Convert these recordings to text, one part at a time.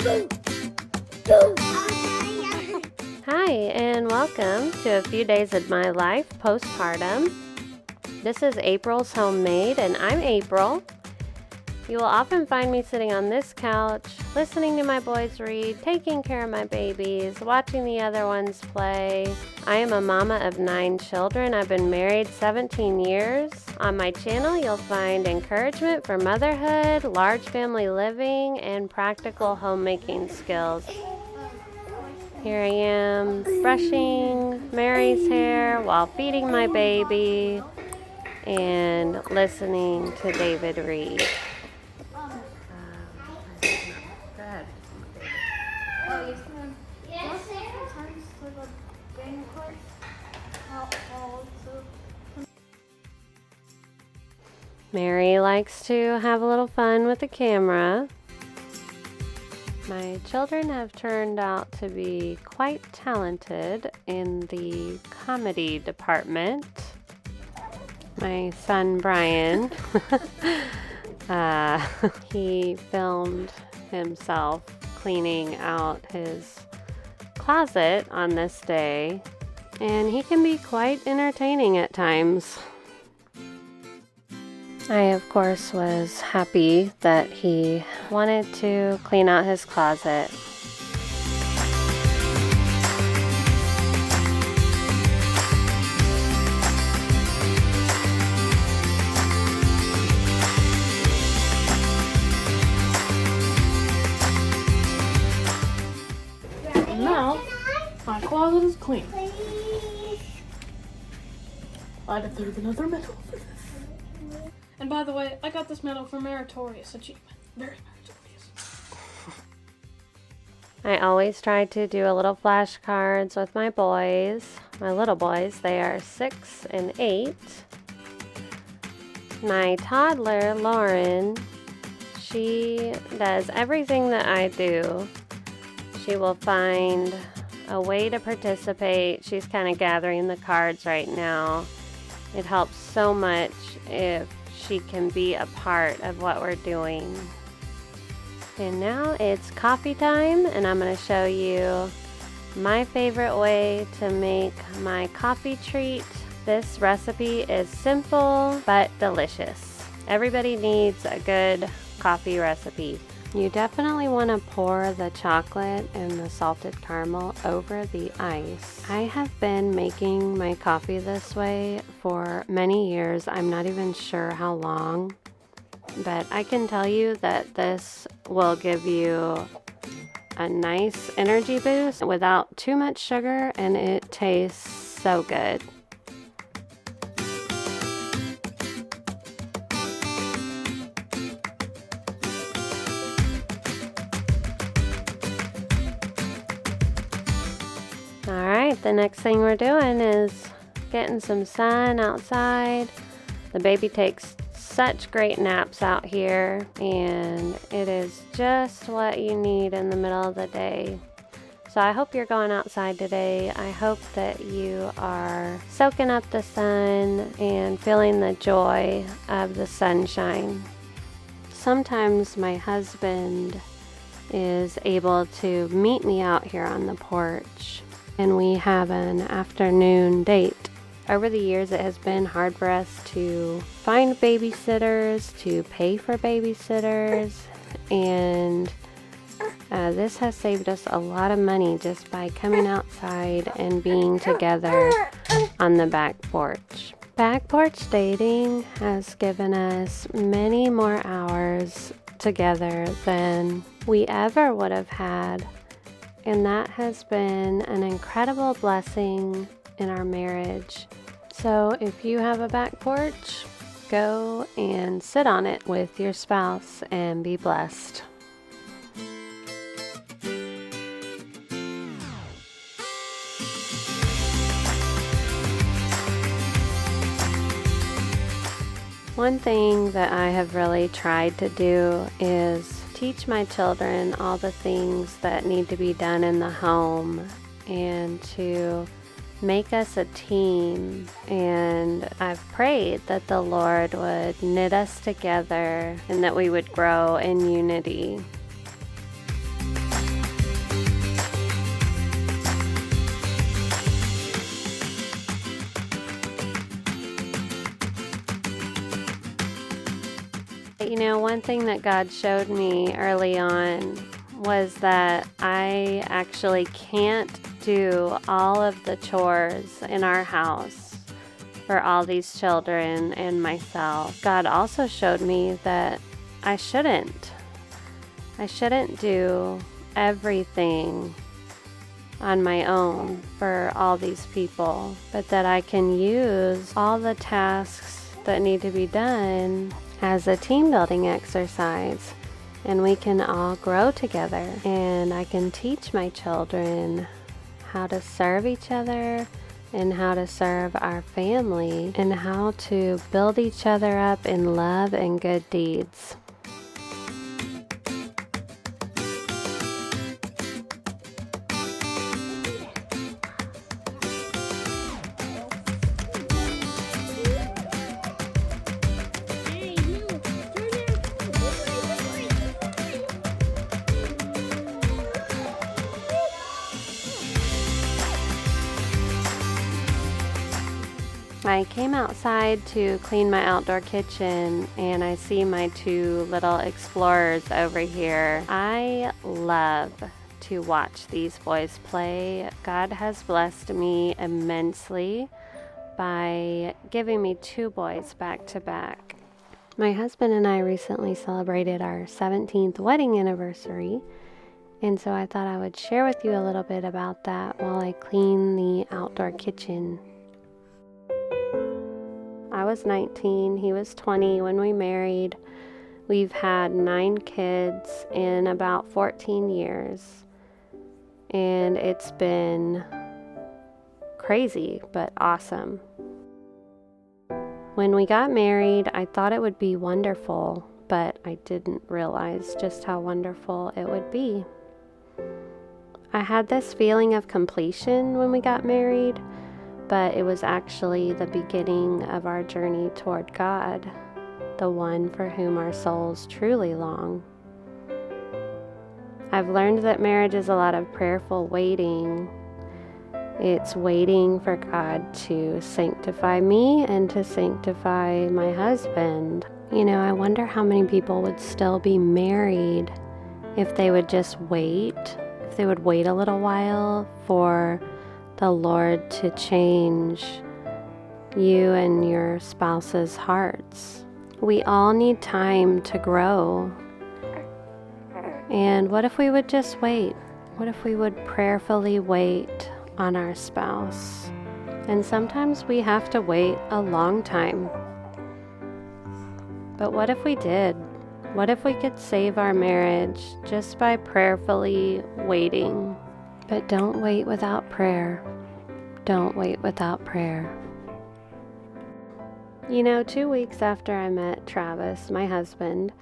Hi, and welcome to a few days of my life postpartum. This is April's Homemade, and I'm April. You will often find me sitting on this couch, listening to my boys read, taking care of my babies, watching the other ones play. I am a mama of 9 children. I've been married 17 years. On my channel, you'll find encouragement for motherhood, large family living, and practical homemaking skills. Here I am brushing Mary's hair while feeding my baby and listening to David read. Mary likes to have a little fun with the camera. My children have turned out to be quite talented in the comedy department. My son Brian, he filmed himself cleaning out his closet on this day, and he can be quite entertaining at times. I, of course, was happy that he wanted to clean out his closet. And now, my closet is clean. I deserve another medal for this. And by the way, I got this medal for meritorious achievement. Very meritorious. I always try to do a little flashcards with my boys, my little boys. They are 6 and 8. My toddler, Lauren, she does everything that I do. She will find a way to participate. She's kind of gathering the cards right now. It helps so much if she can be a part of what we're doing. And now it's coffee time, and I'm going to show you my favorite way to make my coffee treat. This recipe is simple but delicious. Everybody needs a good coffee recipe. You definitely want to pour the chocolate and the salted caramel over the ice. I have been making my coffee this way for many years. I'm not even sure how long, but I can tell you that this will give you a nice energy boost without too much sugar, and it tastes so good. Alright, the next thing we're doing is getting some sun outside. The baby takes such great naps out here, and it is just what you need in the middle of the day. So I hope you're going outside today. I hope that you are soaking up the sun and feeling the joy of the sunshine. Sometimes my husband is able to meet me out here on the porch, and we have an afternoon date. Over the years, it has been hard for us to find babysitters, to pay for babysitters, and this has saved us a lot of money just by coming outside and being together on the back porch. Back porch dating has given us many more hours together than we ever would have had. And that has been an incredible blessing in our marriage. So if you have a back porch, go and sit on it with your spouse and be blessed. One thing that I have really tried to do is teach my children all the things that need to be done in the home and to make us a team. And I've prayed that the Lord would knit us together and that we would grow in unity. You know, one thing that God showed me early on was that I actually can't do all of the chores in our house for all these children and myself. God also showed me that I shouldn't do everything on my own for all these people, but that I can use all the tasks that need to be done as a team building exercise, and we can all grow together, and I can teach my children how to serve each other and how to serve our family and how to build each other up in love and good deeds. I came outside to clean my outdoor kitchen and I see my two little explorers over here. I love to watch these boys play. God has blessed me immensely by giving me two boys back to back. My husband and I recently celebrated our 17th wedding anniversary, and so I thought I would share with you a little bit about that while I clean the outdoor kitchen. I was 19, he was 20 when we married. We've had 9 kids in about 14 years. And it's been crazy, but awesome. When we got married, I thought it would be wonderful, but I didn't realize just how wonderful it would be. I had this feeling of completion when we got married, but it was actually the beginning of our journey toward God, the one for whom our souls truly long. I've learned that marriage is a lot of prayerful waiting. It's waiting for God to sanctify me and to sanctify my husband. You know, I wonder how many people would still be married if they would just wait, if they would wait a little while for the Lord to change you and your spouse's hearts. We all need time to grow. And what if we would just wait? What if we would prayerfully wait on our spouse? And sometimes we have to wait a long time. But what if we did? What if we could save our marriage just by prayerfully waiting? But don't wait without prayer. Don't wait without prayer. You know, 2 weeks after I met Travis, my husband,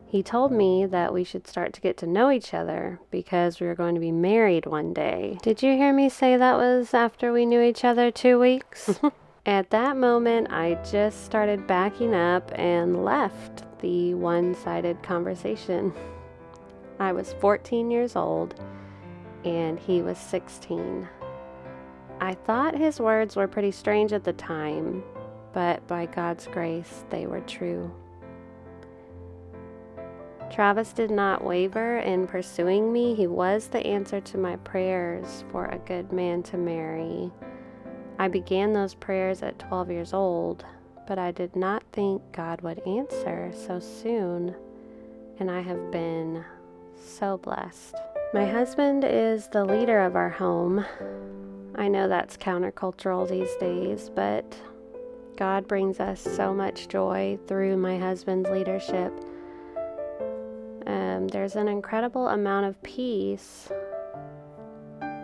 he told me that we should start to get to know each other because we were going to be married one day. Did you hear me say that was after we knew each other 2 weeks? At that moment, I just started backing up and left the one-sided conversation. I was 14 years old and he was 16. I thought his words were pretty strange at the time, but by God's grace, they were true. Travis did not waver in pursuing me. He was the answer to my prayers for a good man to marry. I began those prayers at 12 years old, but I did not think God would answer so soon, and I have been so blessed. My husband is the leader of our home. I know that's countercultural these days, but God brings us so much joy through my husband's leadership. There's an incredible amount of peace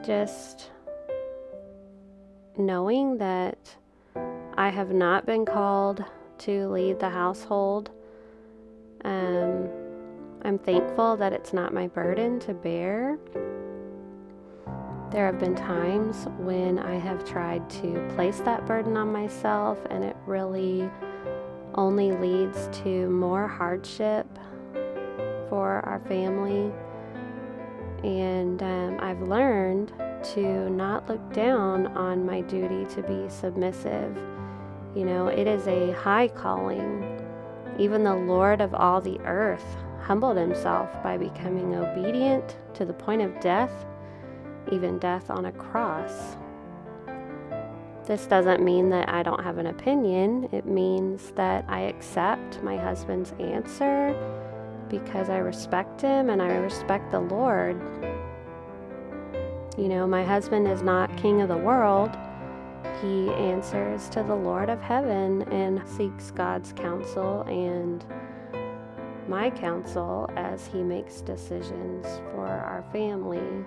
just knowing that I have not been called to lead the household. I'm thankful that it's not my burden to bear. There have been times when I have tried to place that burden on myself, and it really only leads to more hardship for our family. And I've learned to not look down on my duty to be submissive. You know, it is a high calling, Even the Lord of all the earth humbled himself by becoming obedient to the point of death, even death on a cross. This doesn't mean that I don't have an opinion. It means that I accept my husband's answer because I respect him and I respect the Lord. You know, my husband is not king of the world. He answers to the Lord of heaven and seeks God's counsel and my counsel as he makes decisions for our family.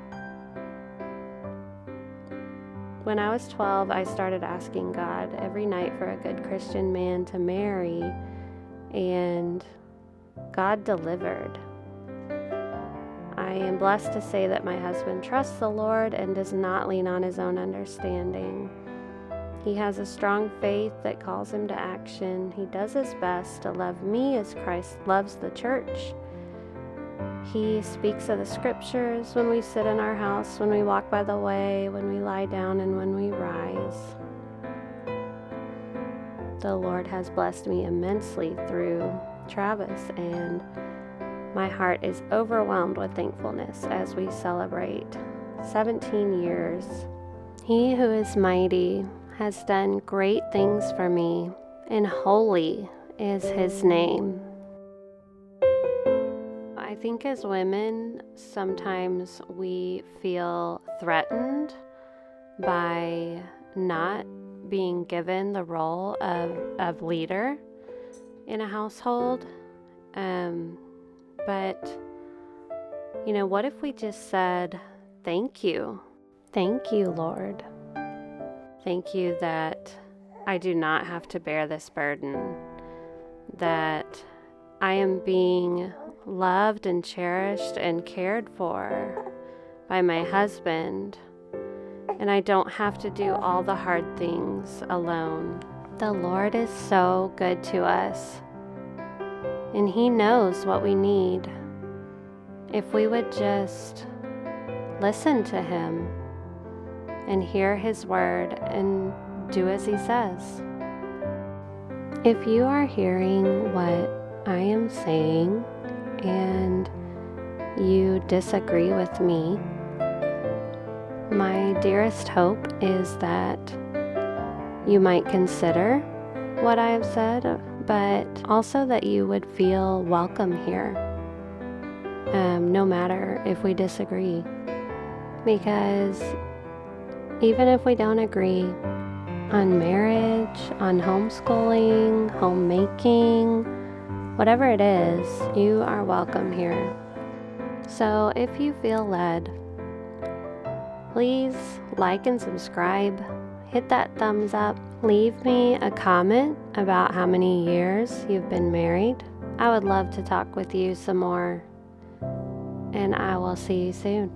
When I was 12, I started asking God every night for a good Christian man to marry, and God delivered. I am blessed to say that my husband trusts the Lord and does not lean on his own understanding. He has a strong faith that calls him to action. He does his best to love me as Christ loves the church. He speaks of the scriptures when we sit in our house, when we walk by the way, when we lie down, and when we rise. The Lord has blessed me immensely through Travis, and my heart is overwhelmed with thankfulness as we celebrate 17 years. He who is mighty has done great things for me, and holy is his name. I think as women, sometimes we feel threatened by not being given the role of leader in a household. But, you know, what if we just said, thank you. Thank you, Lord. Thank you that I do not have to bear this burden, that I am being loved and cherished and cared for by my husband, and I don't have to do all the hard things alone. The Lord is so good to us, and He knows what we need. If we would just listen to Him and hear His word and do as He says. If you are hearing what I am saying and you disagree with me, my dearest hope is that you might consider what I have said, but also that you would feel welcome here, no matter if we disagree. Because even if we don't agree on marriage, on homeschooling, homemaking, whatever it is, you are welcome here. So if you feel led, please like and subscribe, hit that thumbs up, leave me a comment about how many years you've been married. I would love to talk with you some more, and I will see you soon.